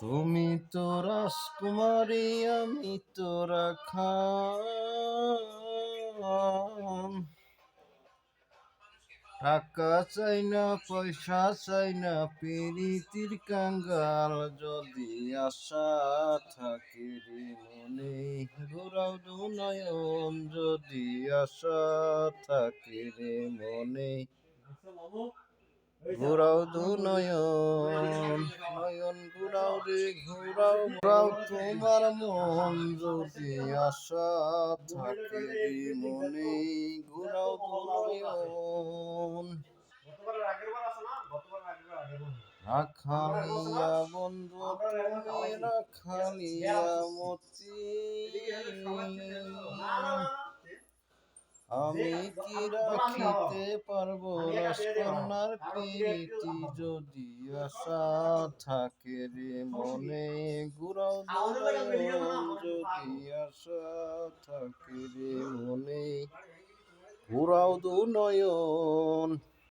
তুমি তো রাজকুমারী, আমি তো রাখাল। টাকা চাই না, পয়সা চাই না, প্রীতির কাঙ্গাল। যদি আশা থাকে রে মনে, ঘোরাও দু নয়ন। যদি আশা থাকে রে মনে, ঘোরাও দু নয়ন। নয়ন ঘোরাও রে ঘোরাও, ঘোরাও তোমার মন। যদি আশা থাকে রে মনে, ঘোরাও দু নয়ন। রাখালিয়া বন্ধু তুমি, রাখালিয়া মতি। আমি কি রাখিতে পারবো রাজকন্যার প্রীতি। যদি আশা থাকে রে মনে, ঘুরাও দু নয়ন। যদি আশা থাকে রে মনে, ঘুরাও দু নয়ন।